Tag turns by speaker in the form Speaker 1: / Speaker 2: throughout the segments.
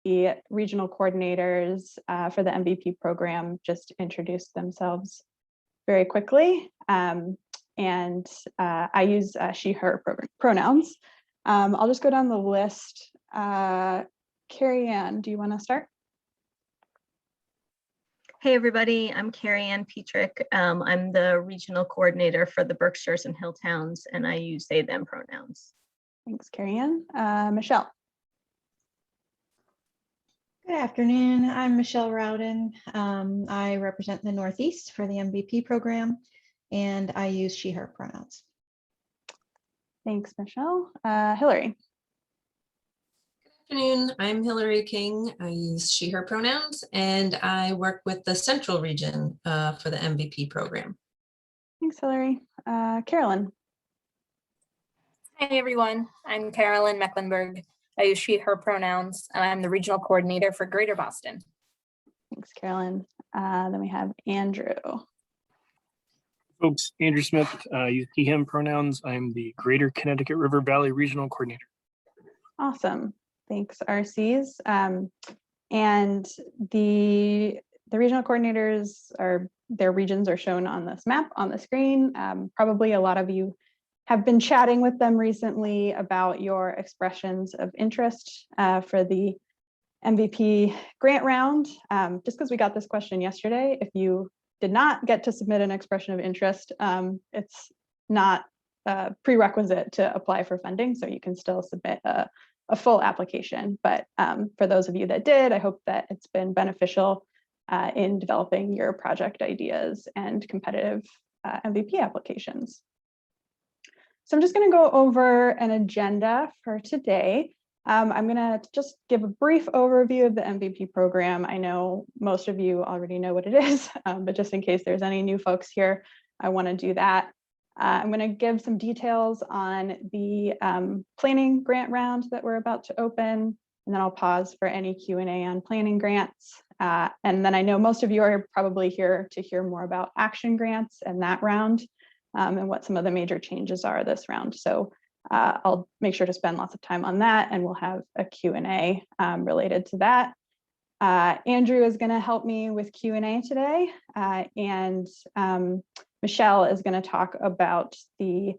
Speaker 1: the regional coordinators for the MVP program just introduce themselves very quickly. I use she, her pronouns. I'll just go down the list. Carrie Ann, do you want to start?
Speaker 2: Hey everybody, I'm Carrie Ann Petrick. I'm the regional coordinator for the Berkshires and Hilltowns, and I use they, them pronouns.
Speaker 1: Thanks, Carrie Ann. Michelle.
Speaker 3: Good afternoon, I'm Michelle Rowden. I represent the Northeast for the MVP program, and I use she, her pronouns.
Speaker 1: Thanks, Michelle. Hillary.
Speaker 4: Good afternoon, I'm Hillary King. I use she, her pronouns, and I work with the Central region for the MVP program.
Speaker 1: Thanks, Hillary. Carolyn.
Speaker 5: Hi, everyone. I'm Carolyn Mecklenburg. I use she, her pronouns, and I'm the regional coordinator for Greater Boston.
Speaker 1: Thanks, Carolyn. Then we have Andrew.
Speaker 6: Folks, Andrew Smith, use he, him pronouns. I'm the Greater Connecticut River Valley Regional Coordinator.
Speaker 1: Awesome. Thanks, RCs. And the regional coordinators their regions are shown on this map on the screen. Probably a lot of you have been chatting with them recently about your expressions of interest for the MVP grant round. Just because we got this question yesterday, if you did not get to submit an expression of interest, it's not a prerequisite to apply for funding, so you can still submit a full application. But for those of you that did, I hope that it's been beneficial in developing your project ideas and competitive MVP applications. So I'm just going to go over an agenda for today. I'm going to just give a brief overview of the MVP program. I know most of you already know what it is, but just in case there's any new folks here, I want to do that. I'm going to give some details on the planning grant round that we're about to open, and then I'll pause for any Q&A on planning grants. And then I know most of you are probably here to hear more about action grants and that round and what some of the major changes are this round. So I'll make sure to spend lots of time on that, and we'll have a Q&A related to that. Andrew is going to help me with Q&A today, and Michelle is going to talk about the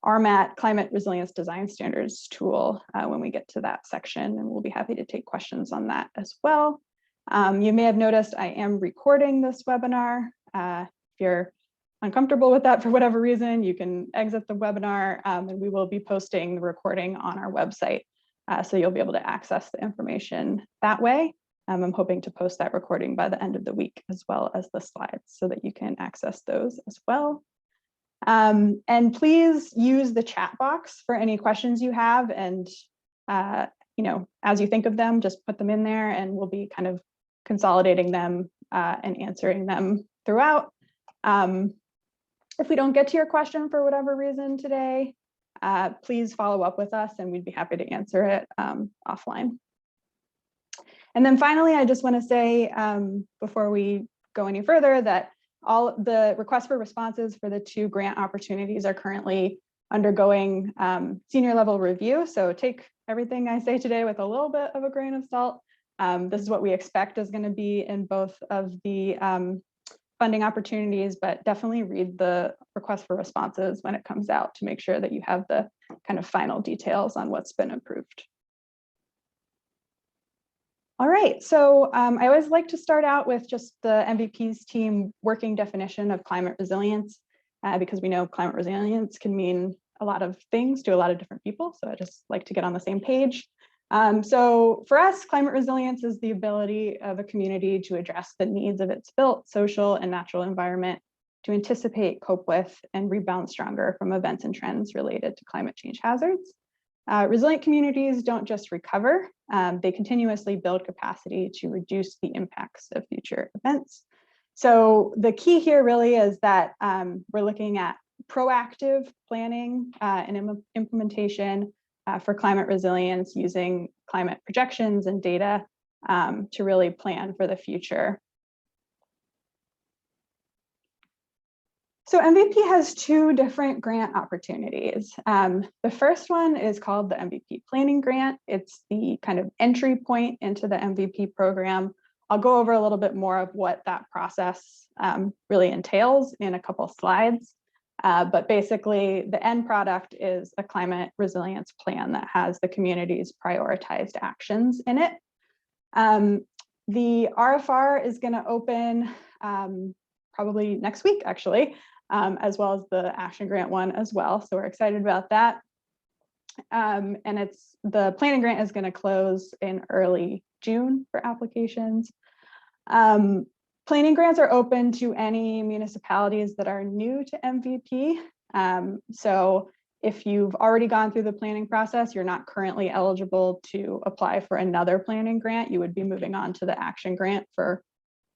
Speaker 1: RMAT Climate Resilience Design Standards tool when we get to that section, and we'll be happy to take questions on that as well. You may have noticed I am recording this webinar. If you're uncomfortable with that for whatever reason, you can exit the webinar, and we will be posting the recording on our website, so you'll be able to access the information that way. I'm hoping to post that recording by the end of the week, as well as the slides, so that you can access those as well. And please use the chat box for any questions you have, and as you think of them, just put them in there, and we'll be kind of consolidating them and answering them throughout. If we don't get to your question for whatever reason today, please follow up with us, and we'd be happy to answer it offline. And then finally, I just want to say before we go any further that all the requests for responses for the 2 grant opportunities are currently undergoing senior level review. So take everything I say today with a little bit of a grain of salt. This is what we expect is going to be in both of the funding opportunities, but definitely read the request for responses when it comes out to make sure that you have the kind of final details on what's been approved. All right, so I always like to start out with just the MVP's team working definition of climate resilience, because we know climate resilience can mean a lot of things to a lot of different people. So I just like to get on the same page. So for us, climate resilience is the ability of a community to address the needs of its built, social, and natural environment, to anticipate, cope with, and rebound stronger from events and trends related to climate change hazards. Resilient communities don't just recover, they continuously build capacity to reduce the impacts of future events. So the key here really is that we're looking at proactive planning and implementation for climate resilience using climate projections and data to really plan for the future. So MVP has two different grant opportunities. The first one is called the MVP Planning Grant. It's the kind of entry point into the MVP program. I'll go over a little bit more of what that process really entails in a couple slides. But basically, the end product is a climate resilience plan that has the community's prioritized actions in it. The RFR is going to open probably next week, actually, as well as the action grant one as well. So we're excited about that. And the planning grant is going to close in early June for applications. Planning grants are open to any municipalities that are new to MVP. So if you've already gone through the planning process, you're not currently eligible to apply for another planning grant. You would be moving on to the action grant for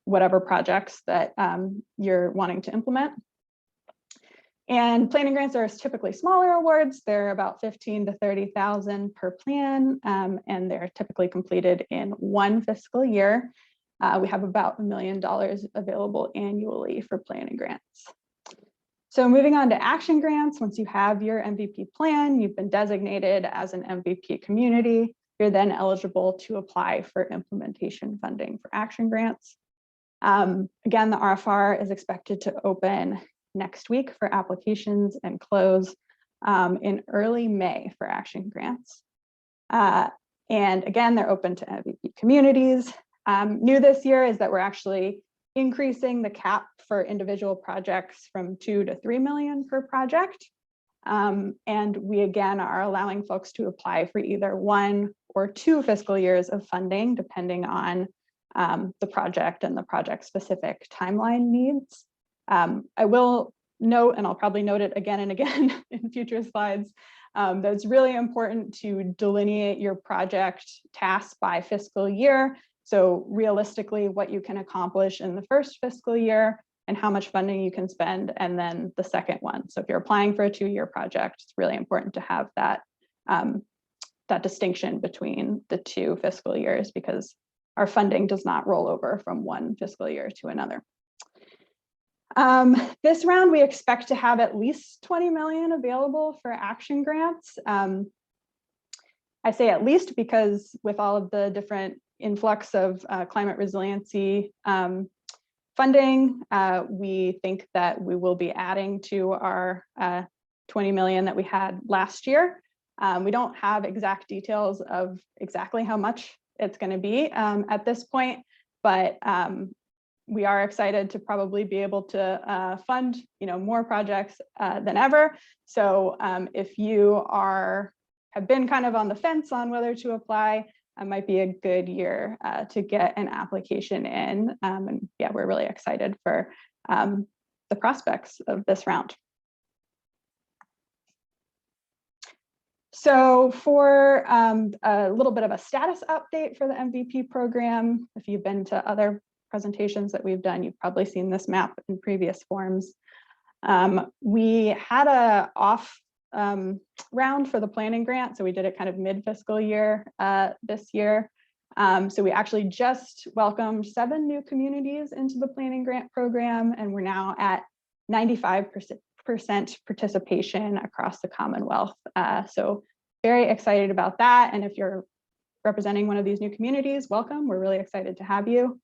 Speaker 1: whatever projects that you're wanting to implement. And planning grants are typically smaller awards. They're about 15 to 30,000 per plan, and they're typically completed in one fiscal year. We have about $1 million available annually for planning grants. So moving on to action grants, once you have your MVP plan, you've been designated as an MVP community, you're then eligible to apply for implementation funding for action grants. Again, the RFR is expected to open next week for applications and close in early May for action grants. And again, they're open to MVP communities. New this year is that we're actually increasing the cap for individual projects from 2 to 3 million per project. And we again are allowing folks to apply for either 1 or 2 fiscal years of funding, depending on the project and the project specific timeline needs. I will note, and I'll probably note it again and again in future slides, that it's really important to delineate your project tasks by fiscal year. So realistically, what you can accomplish in the first fiscal year and how much funding you can spend, and then the second one. So if you're applying for a 2-year project, it's really important to have that, that distinction between the 2 fiscal years, because our funding does not roll over from one fiscal year to another. This round, we expect to have at least 20 million available for action grants. I say at least because with all of the different influx of climate resiliency funding, we think that we will be adding to our 20 million that we had last year. We don't have exact details of exactly how much it's going to be at this point, but we are excited to probably be able to fund, more projects than ever. So if you have been kind of on the fence on whether to apply, it might be a good year to get an application in. And yeah, we're really excited for the prospects of this round. So for a little bit of a status update for the MVP program, if you've been to other presentations that we've done, you've probably seen this map in previous forms. We had a off round for the planning grant. So we did it kind of mid-fiscal year this year. So we actually just welcomed 7 new communities into the planning grant program, and we're now at 95% participation across the Commonwealth. So very excited about that. And if you're representing one of these new communities, welcome. We're really excited to have you.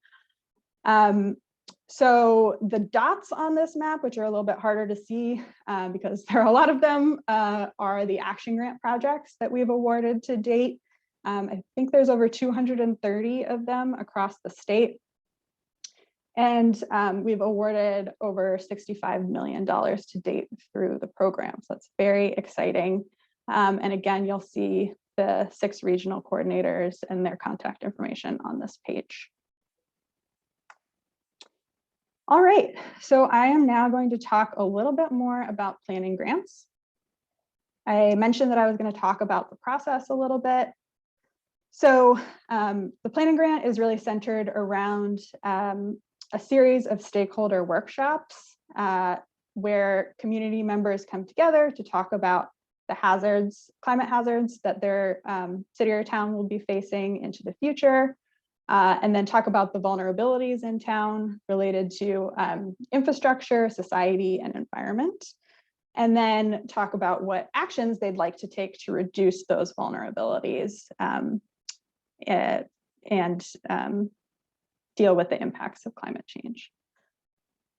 Speaker 1: So the dots on this map, which are a little bit harder to see because there are a lot of them, are the action grant projects that we've awarded to date. I think there's over 230 of them across the state. And we've awarded over $65 million to date through the program. So that's very exciting. And again, you'll see the 6 regional coordinators and their contact information on this page. All right, so I am now going to talk a little bit more about planning grants. I mentioned that I was going to talk about the process a little bit. So the planning grant is really centered around a series of stakeholder workshops where community members come together to talk about the hazards, climate hazards that their city or town will be facing into the future. and then talk about the vulnerabilities in town related to infrastructure, society, and environment. And then talk about what actions they'd like to take to reduce those vulnerabilities and deal with the impacts of climate change.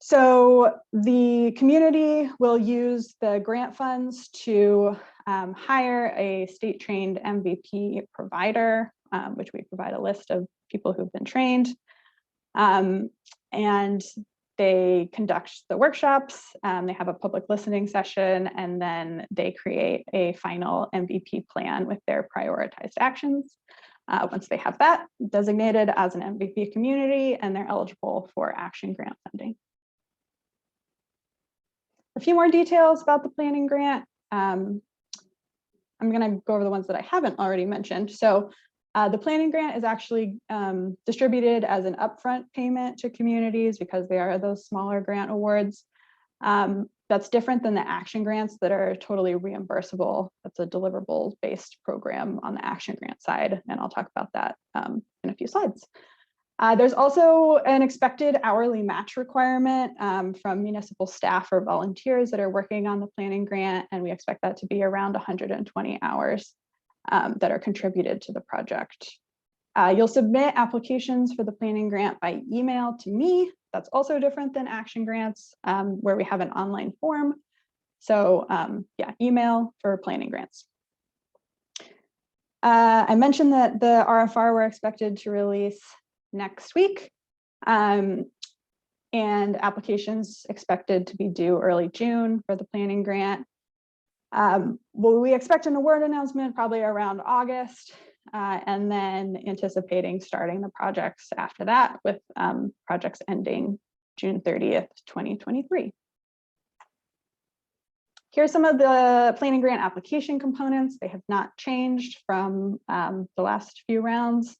Speaker 1: So the community will use the grant funds to hire a state-trained MVP provider, which we provide a list of people who've been trained. And they conduct the workshops, they have a public listening session, and then they create a final MVP plan with their prioritized actions. Once they have that designated as an MVP community, and they're eligible for action grant funding. A few more details about the planning grant. I'm going to go over the ones that I haven't already mentioned. So the planning grant is actually distributed as an upfront payment to communities because they are those smaller grant awards. That's different than the action grants that are totally reimbursable. That's a deliverable-based program on the action grant side, and I'll talk about that in a few slides. There's also an expected hourly match requirement from municipal staff or volunteers that are working on the planning grant, and we expect that to be around 120 hours that are contributed to the project. You'll submit applications for the planning grant by email to me. That's also different than action grants where we have an online form. So yeah, email for planning grants. I mentioned that the RFR we're expected to release next week, and applications expected to be due early June for the planning grant. Well, we expect an award announcement probably around August, and then anticipating starting the projects after that, with projects ending June 30th, 2023. Here's some of the planning grant application components. They have not changed from the last few rounds.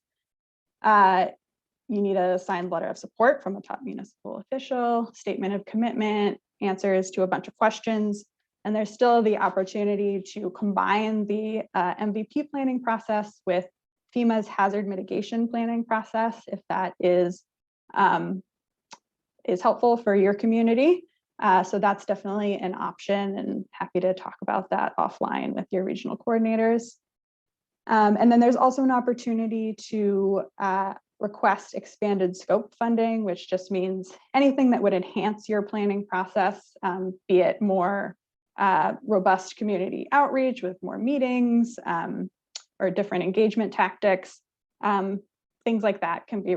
Speaker 1: You need a signed letter of support from a top municipal official, statement of commitment, answers to a bunch of questions, and there's still the opportunity to combine the MVP planning process with FEMA's hazard mitigation planning process, if that is helpful for your community. So that's definitely an option, and happy to talk about that offline with your regional coordinators. And then there's also an opportunity to request expanded scope funding, which just means anything that would enhance your planning process, be it more robust community outreach with more meetings or different engagement tactics. Things like that can be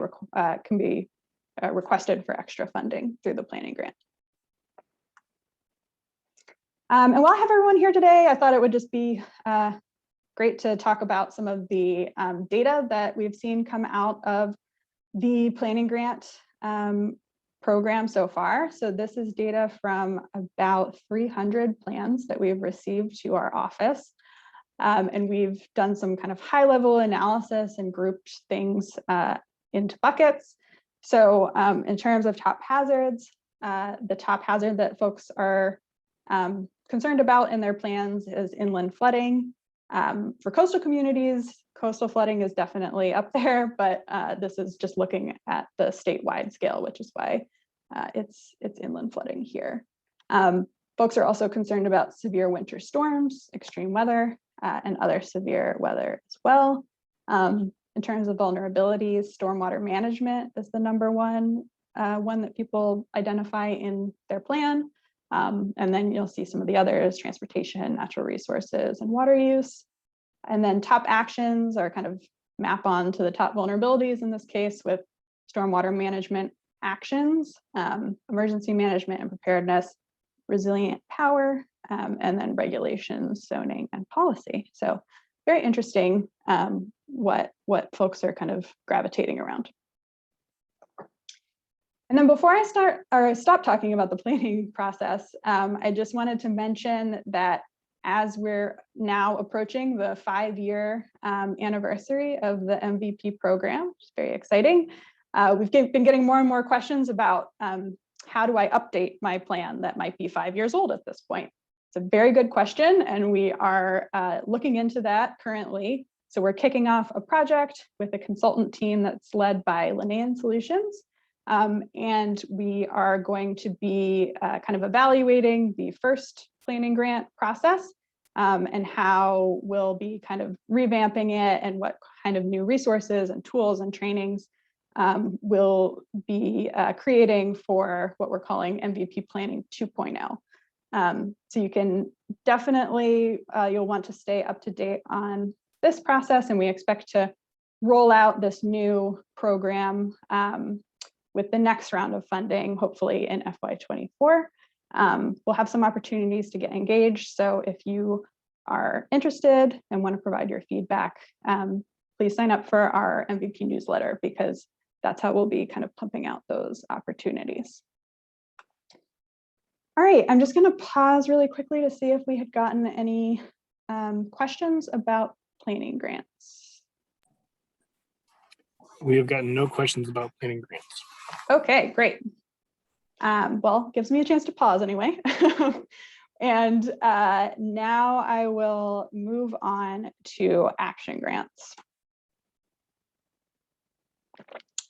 Speaker 1: requested for extra funding through the planning grant. And while I have everyone here today, I thought it would just be great to talk about some of the data that we've seen come out of the planning grant program so far. So this is data from about 300 plans that we've received to our office. And we've done some kind of high level analysis and grouped things into buckets. So in terms of top hazards, the top hazard that folks are concerned about in their plans is inland flooding. For coastal communities, coastal flooding is definitely up there, but this is just looking at the statewide scale, which is why it's inland flooding here. Folks are also concerned about severe winter storms, extreme weather, and other severe weather as well. In terms of vulnerabilities, stormwater management is the number one that people identify in their plan. And then you'll see some of the others: transportation, natural resources, and water use. And then top actions are kind of map on to the top vulnerabilities in this case, with stormwater management actions, emergency management and preparedness, resilient power, and then regulations, zoning, and policy. So very interesting what folks are kind of gravitating around. And then before I stop talking about the planning process, I just wanted to mention that as we're now approaching the 5-year anniversary of the MVP program, which is very exciting, we've been getting more and more questions about how do I update my plan that might be 5 years old at this point? It's a very good question, and we are looking into that currently. So we're kicking off a project with a consultant team that's led by Linnean Solutions. And we are going to be kind of evaluating the first planning grant process and how we'll be kind of revamping it and what kind of new resources and tools and trainings we'll be creating for what we're calling MVP Planning 2.0. So you can definitely, you'll want to stay up to date on this process, and we expect to roll out this new program with the next round of funding, hopefully in FY24. We'll have some opportunities to get engaged. So if you are interested and want to provide your feedback, please sign up for our MVP newsletter, because that's how we'll be kind of pumping out those opportunities. All right, I'm just going to pause really quickly to see if we had gotten any questions about planning grants.
Speaker 6: We have gotten no questions about planning grants.
Speaker 1: Okay, great. Well, gives me a chance to pause anyway. And now I will move on to action grants.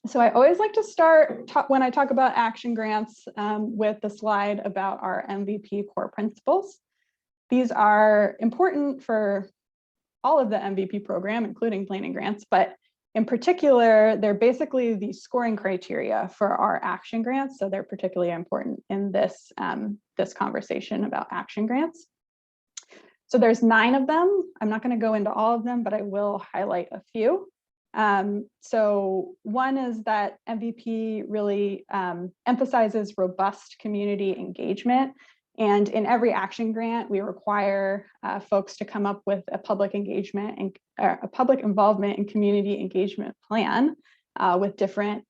Speaker 1: So I always like to start when I talk about action grants with the slide about our MVP core principles. These are important for all of the MVP program, including planning grants, but in particular, they're basically the scoring criteria for our action grants. So they're particularly important in this, this conversation about action grants. So there's 9 of them. I'm not going to go into all of them, but I will highlight a few. So one is that MVP really emphasizes robust community engagement. And in every action grant, we require folks to come up with a public engagement and a public involvement and community engagement plan with different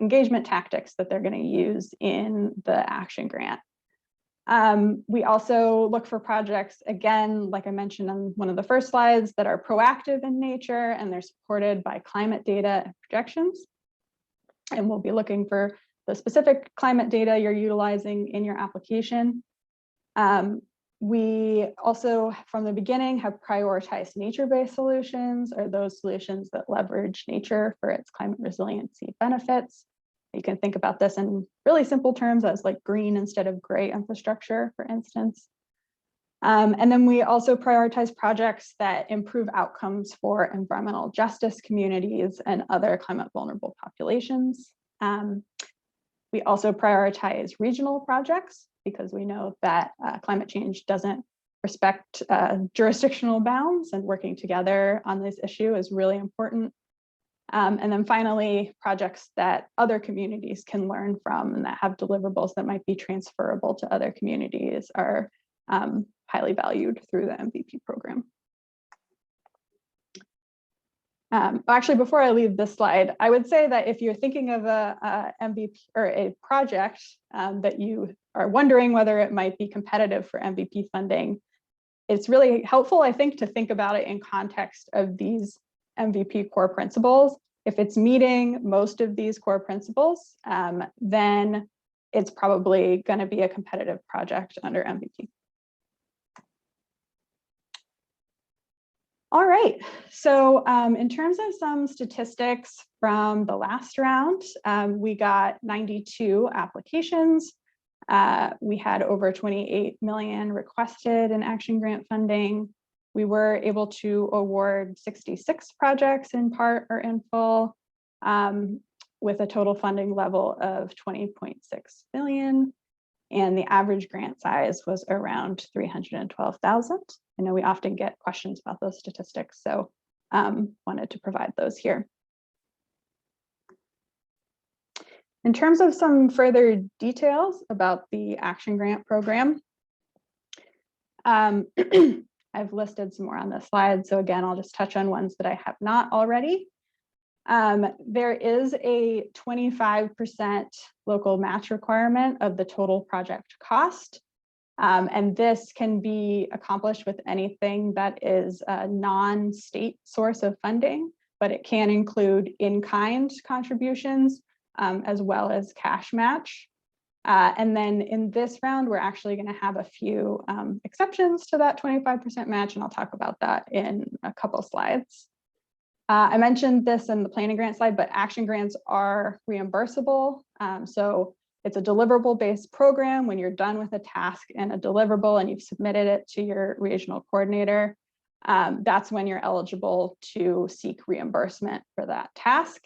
Speaker 1: engagement tactics that they're going to use in the action grant. We also look for projects, again, like I mentioned on one of the first slides, that are proactive in nature and they're supported by climate data and projections. And we'll be looking for the specific climate data you're utilizing in your application. We also, from the beginning, have prioritized nature-based solutions, or those solutions that leverage nature for its climate resiliency benefits. You can think about this in really simple terms as like green instead of gray infrastructure, for instance. And then we also prioritize projects that improve outcomes for environmental justice communities and other climate vulnerable populations. We also prioritize regional projects because we know that climate change doesn't respect jurisdictional bounds, and working together on this issue is really important. And then finally, projects that other communities can learn from and that have deliverables that might be transferable to other communities are highly valued through the MVP program. Actually, before I leave this slide, I would say that if you're thinking of a MVP or a project that you are wondering whether it might be competitive for MVP funding, it's really helpful, I think, to think about it in context of these MVP core principles. If it's meeting most of these core principles, then it's probably going to be a competitive project under MVP. All right, so in terms of some statistics from the last round, we got 92 applications. We had over 28 million requested in action grant funding. We were able to award 66 projects in part or in full, with a total funding level of 20.6 million. And the average grant size was around 312,000. I know we often get questions about those statistics, so wanted to provide those here. In terms of some further details about the action grant program, I've listed some more on this slide. So again, I'll just touch on ones that I have not already. There is a 25% local match requirement of the total project cost. And this can be accomplished with anything that is a non-state source of funding, but it can include in-kind contributions as well as cash match. And then in this round, we're actually going to have a few exceptions to that 25% match, and I'll talk about that in a couple slides. I mentioned this in the planning grant slide, but action grants are reimbursable. So it's a deliverable-based program. When you're done with a task and a deliverable and you've submitted it to your regional coordinator, that's when you're eligible to seek reimbursement for that task.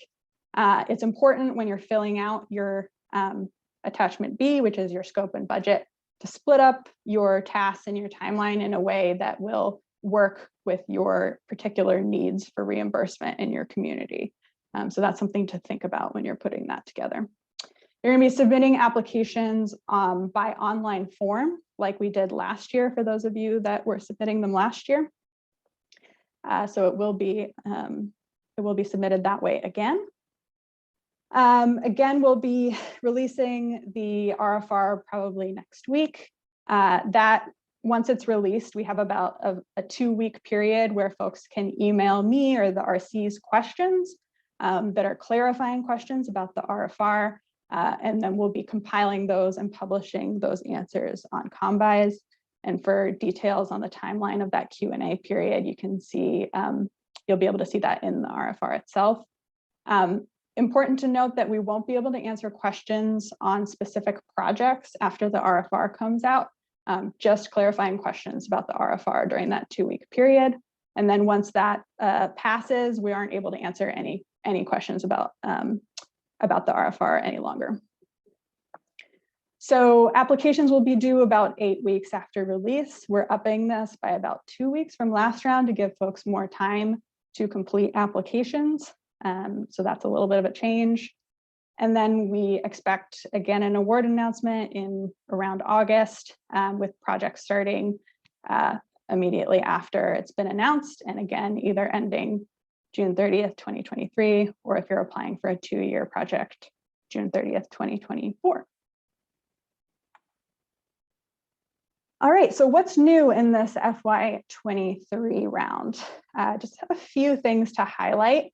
Speaker 1: It's important when you're filling out your attachment B, which is your scope and budget, to split up your tasks and your timeline in a way that will work with your particular needs for reimbursement in your community. So that's something to think about when you're putting that together. You're going to be submitting applications by online form, like we did last year for those of you that were submitting them last year. So it will be submitted that way again. Again, we'll be releasing the RFR probably next week. That once it's released, we have about a 2-week period where folks can email me or the RC's questions that are clarifying questions about the RFR. And then we'll be compiling those and publishing those answers on Combis. And for details on the timeline of that Q&A period, you can see, you'll be able to see that in the RFR itself. Important to note that we won't be able to answer questions on specific projects after the RFR comes out, just clarifying questions about the RFR during that 2-week period. And then once that passes, we aren't able to answer any questions about the RFR any longer. So applications will be due about 8 weeks after release. We're upping this by about 2 weeks from last round to give folks more time to complete applications. So that's a little bit of a change. And then we expect, again, an award announcement in around August, with projects starting immediately after it's been announced. And again, either ending June 30th, 2023, or if you're applying for a 2-year project, June 30th, 2024. All right, so what's new in this FY23 round? Just have a few things to highlight.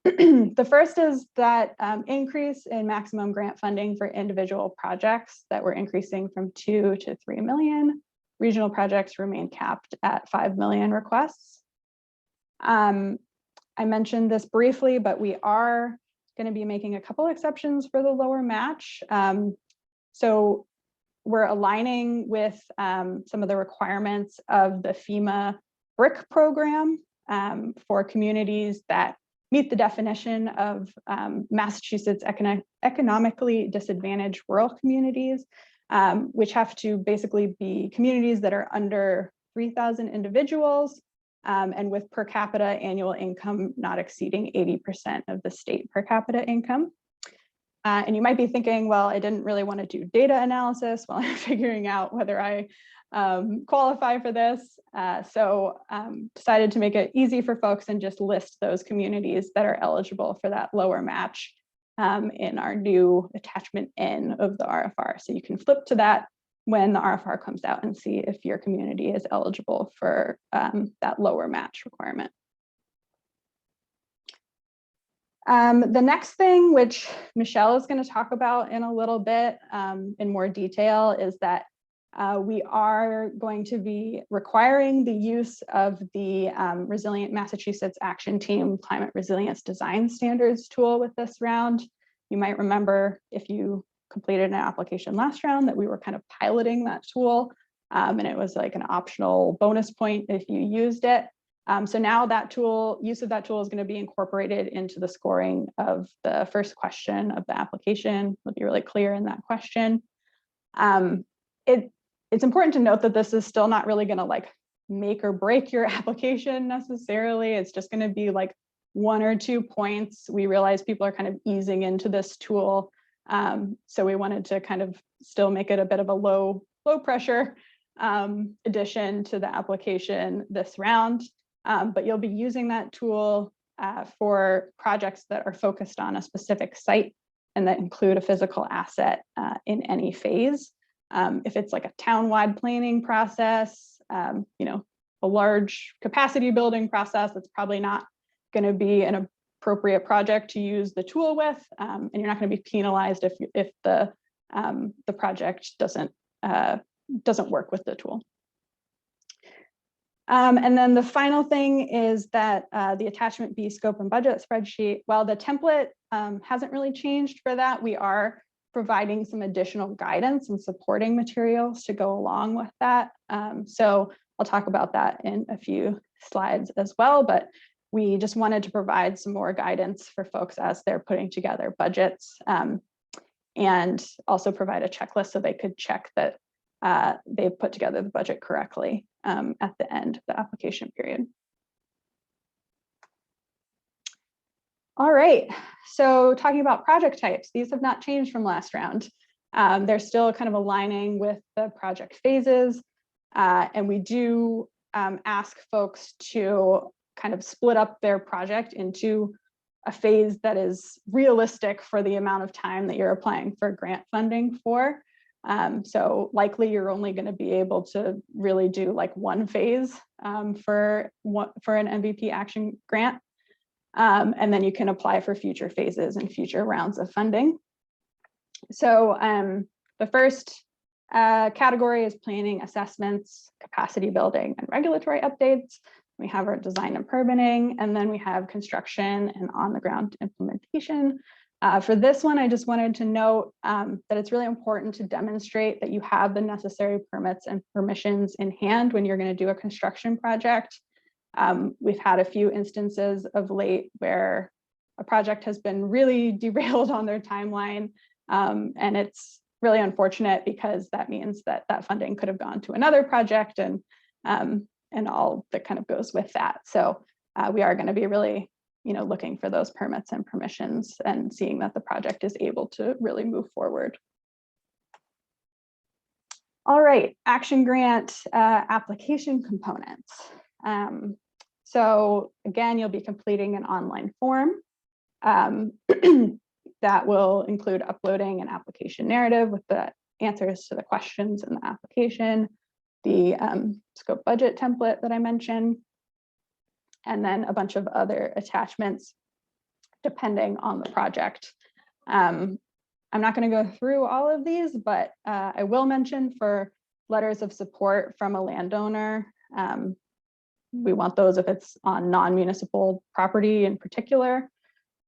Speaker 1: The first is that increase in maximum grant funding for individual projects that we're increasing from 2 to 3 million. Regional projects remain capped at 5 million requests. I mentioned this briefly, but we are going to be making a couple exceptions for the lower match. So we're aligning with some of the requirements of the FEMA BRIC program for communities that meet the definition of Massachusetts economically disadvantaged rural communities, which have to basically be communities that are under 3,000 individuals and with per capita annual income not exceeding 80% of the state per capita income. And you might be thinking, well, I didn't really want to do data analysis while I'm figuring out whether I qualify for this. So decided to make it easy for folks and just list those communities that are eligible for that lower match in our new attachment N of the RFR. So you can flip to that when the RFR comes out and see if your community is eligible for that lower match requirement. The next thing, which Michelle is going to talk about in a little bit in more detail, is that we are going to be requiring the use of the Resilient Massachusetts Action Team Climate Resilience Design Standards tool with this round. You might remember if you completed an application last round that we were kind of piloting that tool, and it was like an optional bonus point if you used it. So now that tool, use of that tool is going to be incorporated into the scoring of the first question of the application. It'll be really clear in that question. It's important to note that this is still not really going to like make or break your application necessarily. It's just going to be like 1 or 2 points. We realize people are kind of easing into this tool. So we wanted to kind of still make it a bit of a low pressure addition to the application this round. But you'll be using that tool for projects that are focused on a specific site and that include a physical asset in any phase. If it's like a town-wide planning process, you know, a large capacity building process, that's probably not going to be an appropriate project to use the tool with, and you're not going to be penalized if the the project doesn't work with the tool. And then the final thing is that the attachment B scope and budget spreadsheet, while the template hasn't really changed for that, we are providing some additional guidance and supporting materials to go along with that. So I'll talk about that in a few slides as well, but we just wanted to provide some more guidance for folks as they're putting together budgets, and also provide a checklist so they could check that they've put together the budget correctly at the end of the application period. All right, so talking about project types, these have not changed from last round. They're still kind of aligning with the project phases, and we do ask folks to kind of split up their project into a phase that is realistic for the amount of time that you're applying for grant funding for. So likely you're only going to be able to really do like one phase for an MVP action grant. And then you can apply for future phases and future rounds of funding. So the first category is planning, assessments, capacity building, and regulatory updates. We have our design and permitting, and then we have construction and on-the-ground implementation. For this one, I just wanted to note that it's really important to demonstrate that you have the necessary permits and permissions in hand when you're going to do a construction project. We've had a few instances of late where a project has been really derailed on their timeline, and it's really unfortunate because that means that that funding could have gone to another project and all that kind of goes with that. So we are going to be really looking for those permits and permissions and seeing that the project is able to really move forward. All right, action grant application components. So again, you'll be completing an online form that will include uploading an application narrative with the answers to the questions in the application, the scope budget template that I mentioned, and then a bunch of other attachments depending on the project. I'm not going to go through all of these, but I will mention for letters of support from a landowner, we want those if it's on non-municipal property in particular.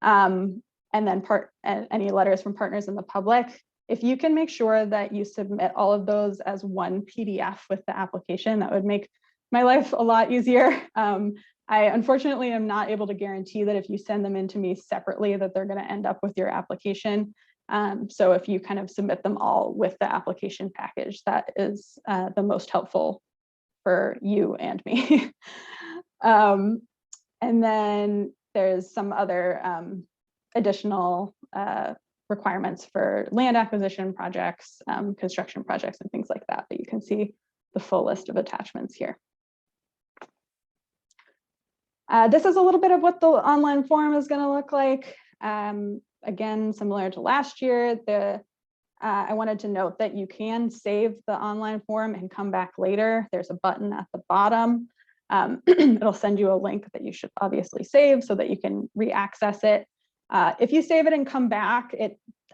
Speaker 1: And then any letters from partners in the public. If you can make sure that you submit all of those as one PDF with the application, that would make my life a lot easier. I unfortunately am not able to guarantee that if you send them in to me separately that they're going to end up with your application. So if you kind of submit them all with the application package, that is the most helpful for you and me. And then there's some other additional requirements for land acquisition projects, construction projects, and things like that, but you can see the full list of attachments here. This is a little bit of what the online form is going to look like. Again, similar to last year, I wanted to note that you can save the online form and come back later. There's a button at the bottom. It'll send you a link that you should obviously save so that you can re-access it. If you save it and come back,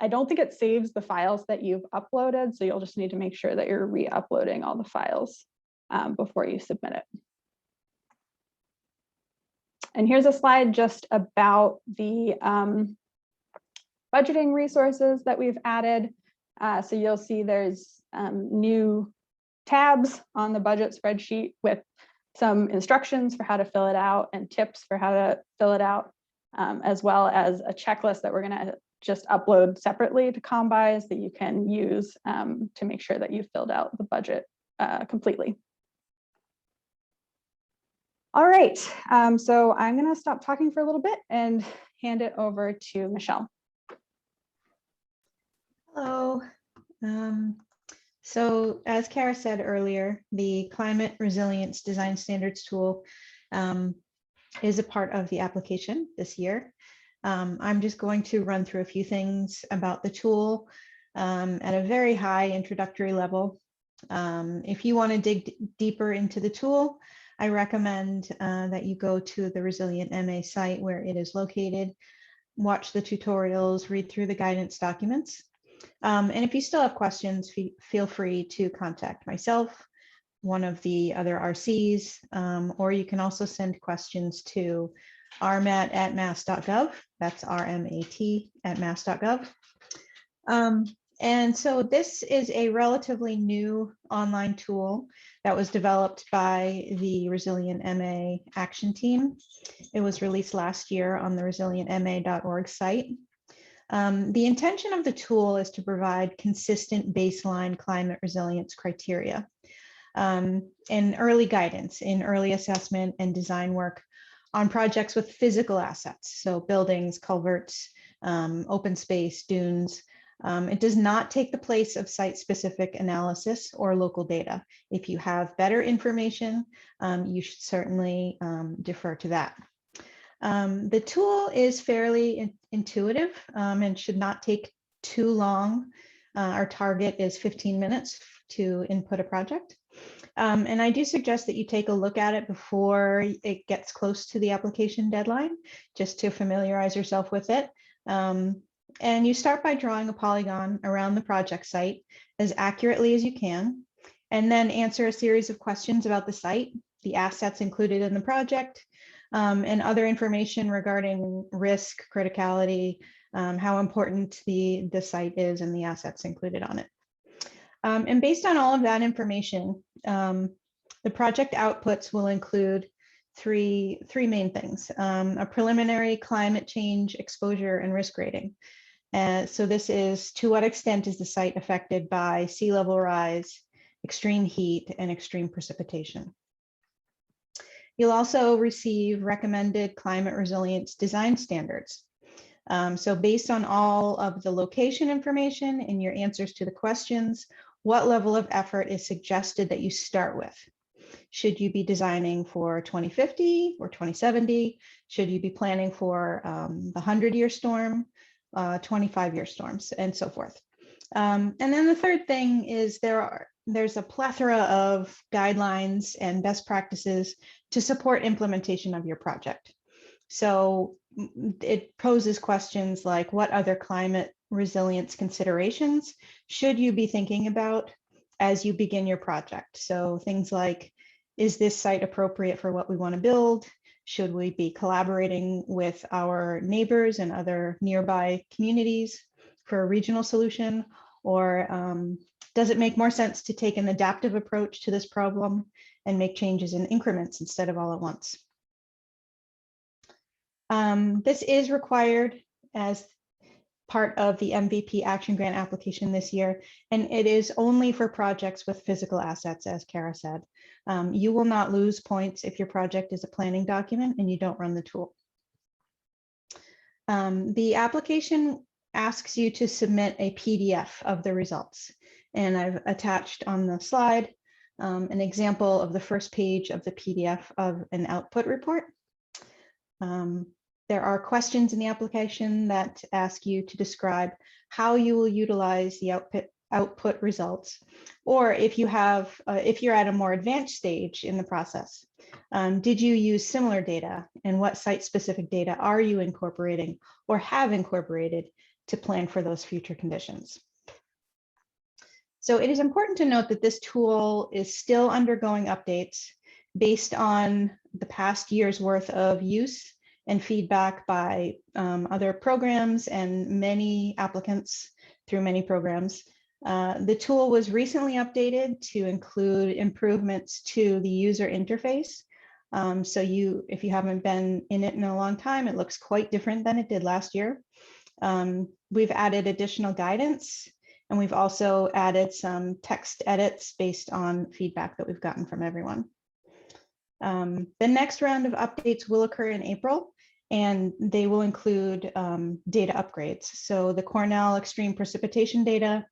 Speaker 1: I don't think it saves the files that you've uploaded, so you'll just need to make sure that you're re-uploading all the files before you submit it. And here's a slide just about the budgeting resources that we've added. So you'll see there's new tabs on the budget spreadsheet with some instructions for how to fill it out and tips for how to fill it out, as well as a checklist that we're going to just upload separately to Combis that you can use to make sure that you filled out the budget completely. All right, so I'm going to stop talking for a little bit and hand it over to Michelle.
Speaker 3: Hello. So as Kara said earlier, the Climate Resilience Design Standards tool is a part of the application this year. I'm just going to run through a few things about the tool at a very high introductory level. If you want to dig deeper into the tool, I recommend that you go to the Resilient MA site where it is located, watch the tutorials, read through the guidance documents. And if you still have questions, feel free to contact myself, one of the other RCs, or you can also send questions to rmat@mass.gov. That's RMAT@mass.gov. And so this is a relatively new online tool that was developed by the Resilient MA Action Team. It was released last year on the resilientma.org site. The intention of the tool is to provide consistent baseline climate resilience criteria and early guidance in early assessment and design work on projects with physical assets, so buildings, culverts, open space, dunes. It does not take the place of site-specific analysis or local data. If you have better information, you should certainly defer to that. The tool is fairly intuitive and should not take too long. Our target is 15 minutes to input a project. And I do suggest that you take a look at it before it gets close to the application deadline, just to familiarize yourself with it. And you start by drawing a polygon around the project site as accurately as you can, and then answer a series of questions about the site, the assets included in the project, and other information regarding risk, criticality, how important the site is, and the assets included on it. And based on all of that information, the project outputs will include three main things: a preliminary climate change exposure and risk rating. So this is, to what extent is the site affected by sea level rise, extreme heat, and extreme precipitation? You'll also receive recommended climate resilience design standards. So based on all of the location information and your answers to the questions, what level of effort is suggested that you start with? Should you be designing for 2050 or 2070? Should you be planning for the 100-year storm, 25-year storms, and so forth? And then the third thing is there's a plethora of guidelines and best practices to support implementation of your project. So it poses questions like, what other climate resilience considerations should you be thinking about as you begin your project? So things like, is this site appropriate for what we want to build? Should we be collaborating with our neighbors and other nearby communities for a regional solution? Or does it make more sense to take an adaptive approach to this problem and make changes in increments instead of all at once? This is required as part of the MVP Action Grant application this year, and it is only for projects with physical assets, as Kara said. You will not lose points if your project is a planning document and you don't run the tool. The application asks you to submit a PDF of the results, and I've attached on the slide an example of the first page of the PDF of an output report. There are questions in the application that ask you to describe how you will utilize the output results, or if you're at a more advanced stage in the process, did you use similar data, and what site-specific data are you incorporating or have incorporated to plan for those future conditions? So it is important to note that this tool is still undergoing updates based on the past year's worth of use and feedback by other programs and many applicants through many programs. The tool was recently updated to include improvements to the user interface. So if you haven't been in it in a long time, it looks quite different than it did last year. We've added additional guidance, and we've also added some text edits based on feedback that we've gotten from everyone. The next round of updates will occur in April, and they will include data upgrades. So the Cornell extreme precipitation data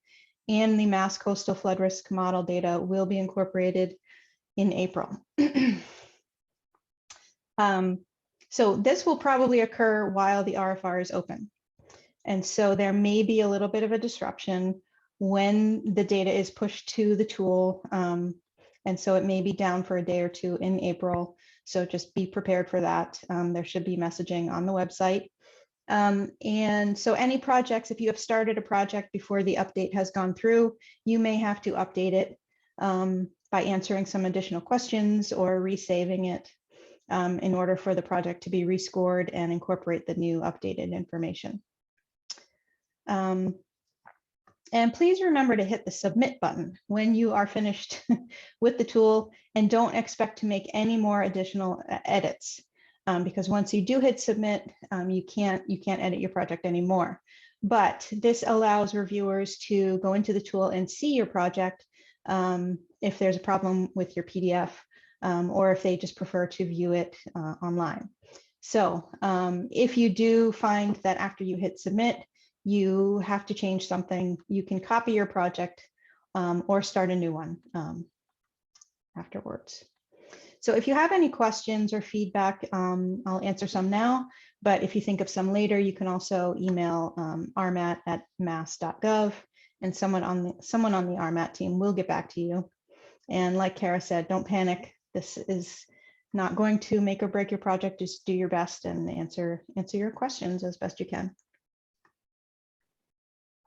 Speaker 3: and the Mass Coastal Flood Risk Model data will be incorporated in April. So this will probably occur while the RFR is open. And so there may be a little bit of a disruption when the data is pushed to the tool. And so it may be down for a day or two in April. So just be prepared for that. There should be messaging on the website. And so any projects, if you have started a project before the update has gone through, you may have to update it by answering some additional questions or resaving it in order for the project to be rescored and incorporate the new updated information. And please remember to hit the submit button when you are finished with the tool, and don't expect to make any more additional edits. Because once you do hit submit, you can't edit your project anymore. But this allows reviewers to go into the tool and see your project if there's a problem with your PDF, or if they just prefer to view it online. So if you do find that after you hit submit, you have to change something, you can copy your project or start a new one afterwards. So if you have any questions or feedback, I'll answer some now, but if you think of some later, you can also email rmat@mass.gov, and someone on the RMAT team will get back to you. And like Kara said, don't panic. This is not going to make or break your project. Just do your best and answer your questions as best you can.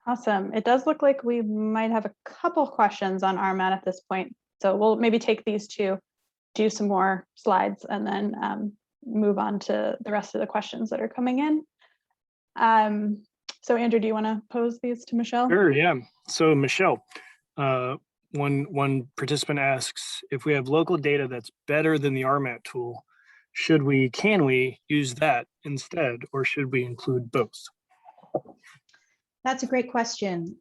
Speaker 1: Awesome. It does look like we might have a couple questions on RMAT at this point. So we'll maybe take these two, do some more slides, and then move on to the rest of the questions that are coming in. So Andrew, do you want to pose these to Michelle?
Speaker 6: Sure, yeah. So Michelle, one participant asks, if we have local data that's better than the RMAT tool, can we use that instead, or should we include both?
Speaker 3: That's a great question.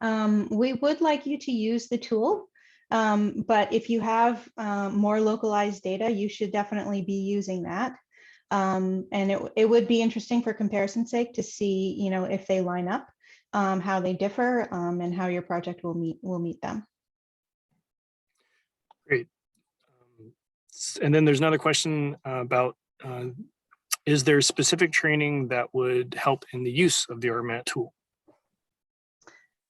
Speaker 3: We would like you to use the tool, but if you have more localized data, you should definitely be using that. And it would be interesting for comparison's sake to see, if they line up, how they differ, and how your project will meet them.
Speaker 6: Great. And then there's another question about, is there specific training that would help in the use of the RMAT tool?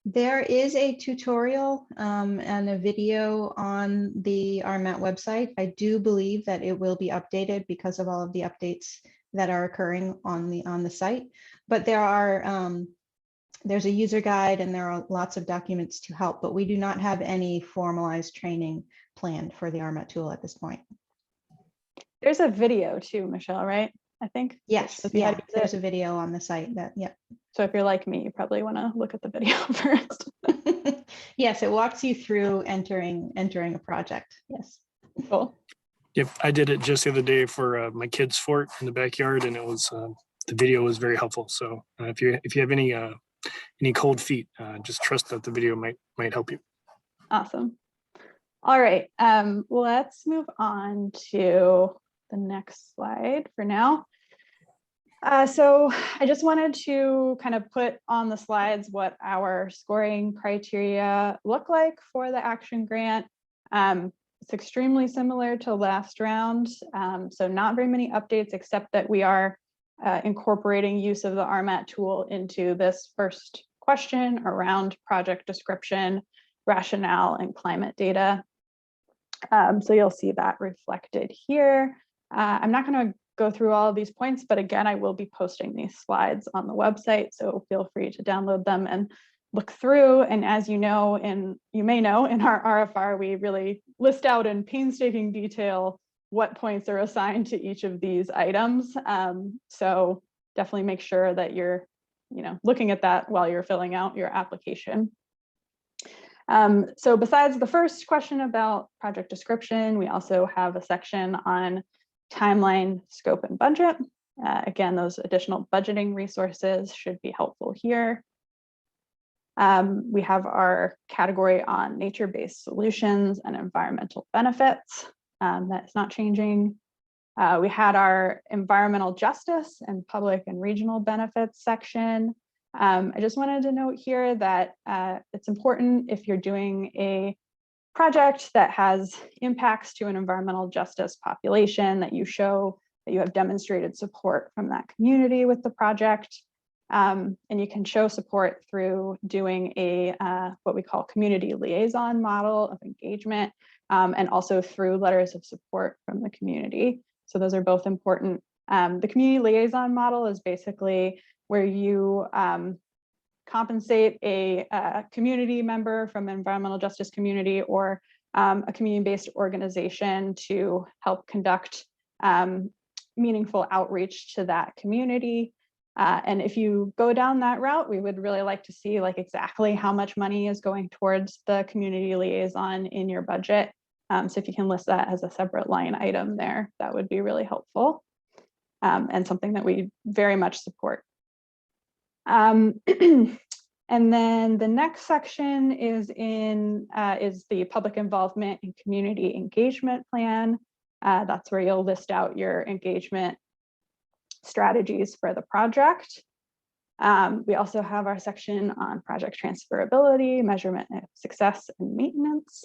Speaker 3: There is a tutorial and a video on the RMAT website. I do believe that it will be updated because of all of the updates that are occurring on the site. But there's a user guide and there are lots of documents to help, but we do not have any formalized training planned for the RMAT tool at this point.
Speaker 1: There's a video too, Michelle, right? I think.
Speaker 3: Yes,
Speaker 1: So
Speaker 3: yeah, there's a video on the site that, yeah.
Speaker 1: So if you're like me, you probably want to look at the video first.
Speaker 3: Yes, it walks you through entering a project. Yes.
Speaker 1: Cool.
Speaker 6: Yep, I did it just the other day for my kids' fort in the backyard, and it was the video was very helpful. So if you have any cold feet, just trust that the video might help you.
Speaker 1: Awesome. All right, let's move on to the next slide for now. So I just wanted to kind of put on the slides what our scoring criteria look like for the action grant. It's extremely similar to last round, so not very many updates, except that we are incorporating use of the RMAT tool into this first question around project description, rationale, and climate data. So you'll see that reflected here. I'm not going to go through all of these points, but again, I will be posting these slides on the website, so feel free to download them and look through. And as you know, you may know, in our RFR, we really list out in painstaking detail what points are assigned to each of these items. So definitely make sure that you're looking at that while you're filling out your application. So besides the first question about project description, we also have a section on timeline, scope, and budget. Again, those additional budgeting resources should be helpful here. We have our category on nature-based solutions and environmental benefits. That's not changing. We had our environmental justice and public and regional benefits section. I just wanted to note here that it's important, if you're doing a project that has impacts to an environmental justice population, that you show that you have demonstrated support from that community with the project. And you can show support through doing a what we call community liaison model of engagement, and also through letters of support from the community. So those are both important The community liaison model is basically where you compensate a community member from an environmental justice community or a community-based organization to help conduct meaningful outreach to that community. And if you go down that route, we would really like to see like exactly how much money is going towards the community liaison in your budget. So if you can list that as a separate line item there, that would be really helpful and something that we very much support. And then the next section is the public involvement and community engagement plan. That's where you'll list out your engagement strategies for the project. We also have our section on project transferability, measurement of success and maintenance,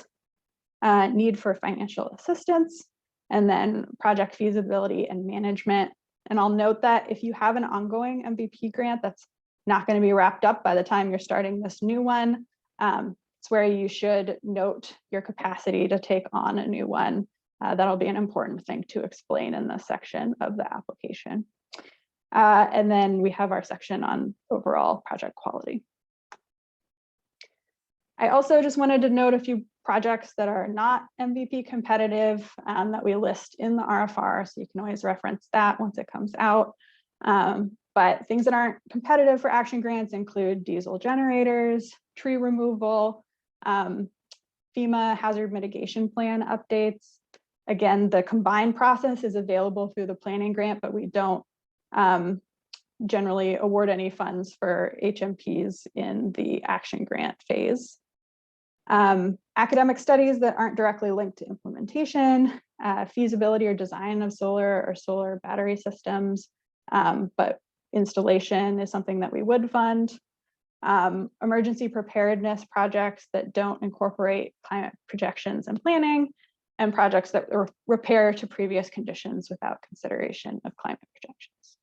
Speaker 1: need for financial assistance, and then project feasibility and management. And I'll note that if you have an ongoing MVP grant that's not going to be wrapped up by the time you're starting this new one, it's where you should note your capacity to take on a new one. That'll be an important thing to explain in this section of the application. And then we have our section on overall project quality. I also just wanted to note a few projects that are not MVP competitive that we list in the RFR, so you can always reference that once it comes out. But things that aren't competitive for action grants include diesel generators, tree removal, FEMA hazard mitigation plan updates. Again, the combined process is available through the planning grant, but we don't generally award any funds for HMPs in the action grant phase. Academic studies that aren't directly linked to implementation, feasibility or design of solar or solar battery systems, but installation is something that we would fund. Emergency preparedness projects that don't incorporate climate projections and planning, and projects that repair to previous conditions without consideration of climate projections.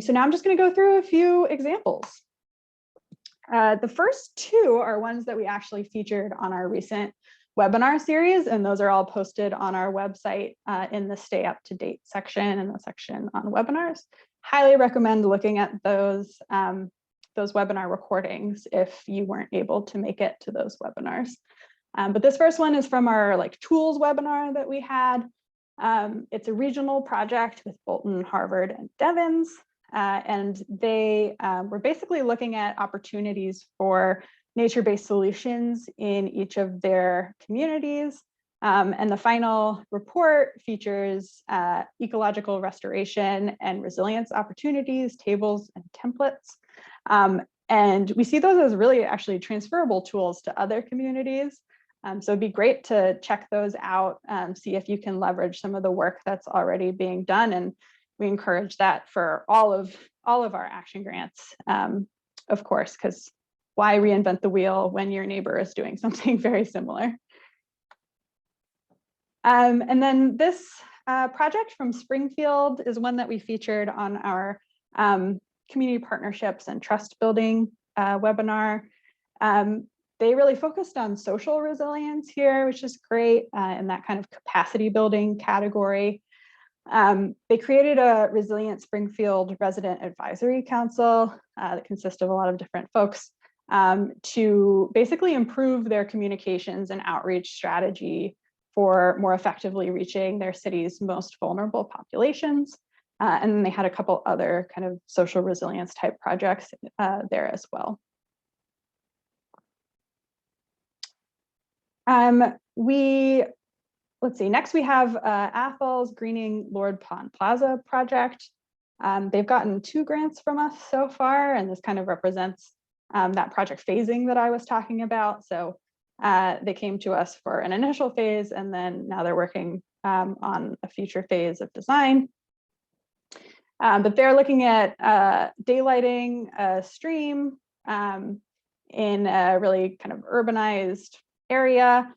Speaker 1: So now I'm just going to go through a few examples. The first two are ones that we actually featured on our recent webinar series, and those are all posted on our website in the Stay Up to Date section and the section on webinars. Highly recommend looking at those webinar recordings if you weren't able to make it to those webinars. But this first one is from our tools webinar that we had. It's a regional project with Bolton, Harvard, and Devens. And they were basically looking at opportunities for nature-based solutions in each of their communities. And the final report features ecological restoration and resilience opportunities, tables, and templates. And we see those as really actually transferable tools to other communities. So it'd be great to check those out, see if you can leverage some of the work that's already being done. And we encourage that for all of our action grants, of course, because why reinvent the wheel when your neighbor is doing something very similar? And then this project from Springfield is one that we featured on our community partnerships and trust building webinar. They really focused on social resilience here, which is great in that kind of capacity building category. They created a Resilient Springfield Resident Advisory Council that consists of a lot of different folks to basically improve their communications and outreach strategy for more effectively reaching their city's most vulnerable populations. And then they had a couple other kind of social resilience type projects there as well. Let's see, next we have Athol's Greening Lord Pond Plaza project. They've gotten 2 grants from us so far, and this kind of represents that project phasing that I was talking about. So they came to us for an initial phase, and then now they're working on a future phase of design. But they're looking at daylighting a stream in a really kind of urbanized area,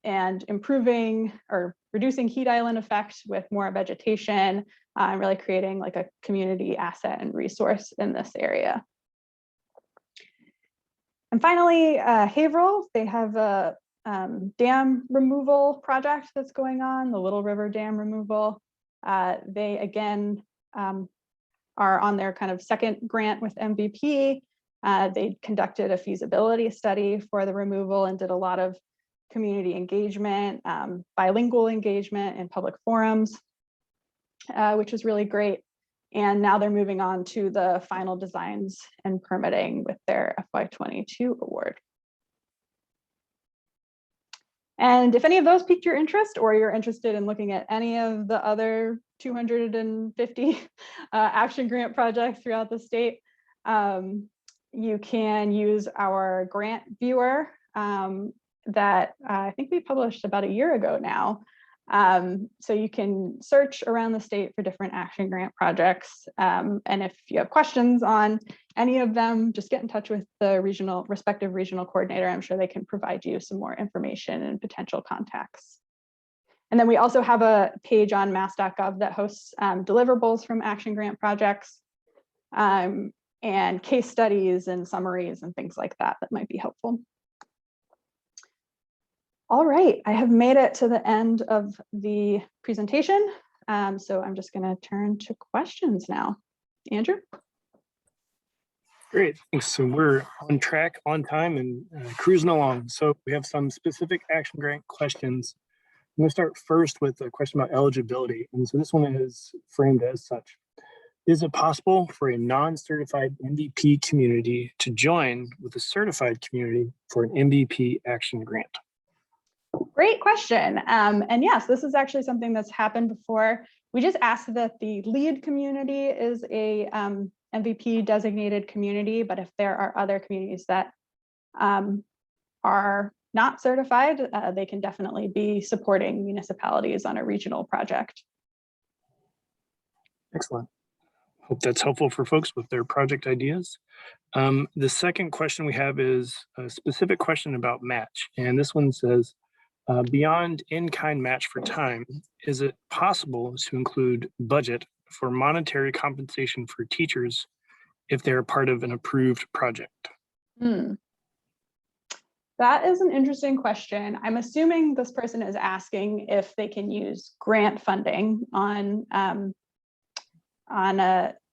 Speaker 1: and improving or reducing heat island effect with more vegetation, and really creating like a community asset and resource in this area. And finally, Haverhill, they have a dam removal project that's going on, the Little River Dam removal. They again are on their kind of second grant with MVP. They conducted a feasibility study for the removal and did a lot of community engagement, bilingual engagement in public forums, which is really great. And now they're moving on to the final designs and permitting with their FY22 award. And if any of those piqued your interest, or you're interested in looking at any of the other 250 action grant projects throughout the state, you can use our grant viewer that I think we published about a year ago now. So you can search around the state for different action grant projects. And if you have questions on any of them, just get in touch with the respective regional coordinator. I'm sure they can provide you some more information and potential contacts. And then we also have a page on mass.gov that hosts deliverables from action grant projects and case studies and summaries and things like that that might be helpful. All right, I have made it to the end of the presentation. So I'm just going to turn to questions now. Andrew?
Speaker 6: Great, thanks. So we're on track, on time, and cruising along. So we have some specific action grant questions. I'm going to start first with a question about eligibility. And so this one is framed as such. Is it possible for a non-certified MVP community to join with a certified community for an MVP action grant?
Speaker 1: Great question. And yes, this is actually something that's happened before. We just asked that the lead community is a MVP designated community, but if there are other communities that are not certified, they can definitely be supporting municipalities on a regional project.
Speaker 6: Excellent. Hope that's helpful for folks with their project ideas. The second question we have is a specific question about match. And this one says, beyond in-kind match for time, is it possible to include budget for monetary compensation for teachers if they're part of an approved project?
Speaker 1: That is an interesting question. I'm assuming this person is asking if they can use grant funding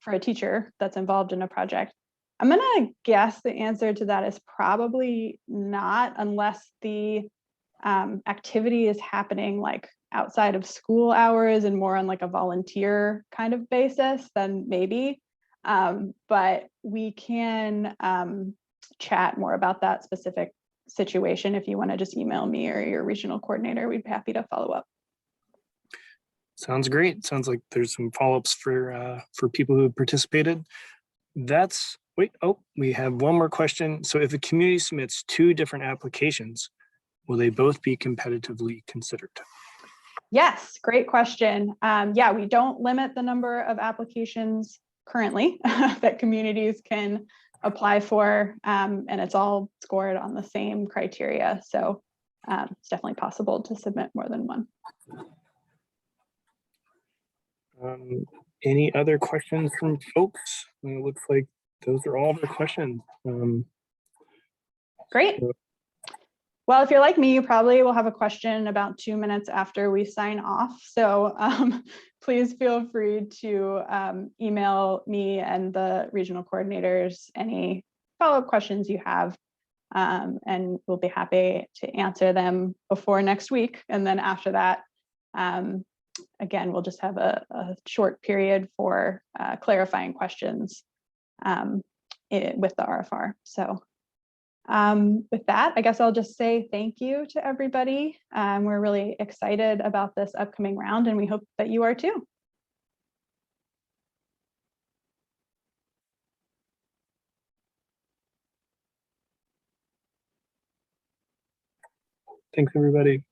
Speaker 1: for a teacher that's involved in a project. I'm gonna guess the answer to that is probably not, unless the activity is happening like outside of school hours and more on like a volunteer kind of basis, then maybe. But we can chat more about that specific situation. If you want to just email me or your regional coordinator, we'd be happy to follow up.
Speaker 6: Sounds great. Sounds like there's some follow-ups for people who have participated. We have one more question. So if a community submits 2 different applications, will they both be competitively considered? Yes,
Speaker 1: great question. Yeah, we don't limit the number of applications currently that communities can apply for, and it's all scored on the same criteria. So it's definitely possible to submit more than one.
Speaker 6: Any other questions from folks? It looks like those are all the questions.
Speaker 1: Great. Well, if you're like me, you probably will have a question about 2 minutes after we sign off. So please feel free to email me and the regional coordinators any follow-up questions you have, and we'll be happy to answer them before next week. And then after that, again, we'll just have a short period for clarifying questions with the RFR. So with that, I guess I'll just say thank you to everybody. We're really excited about this upcoming round, and we hope that you are too.
Speaker 6: Thanks, everybody.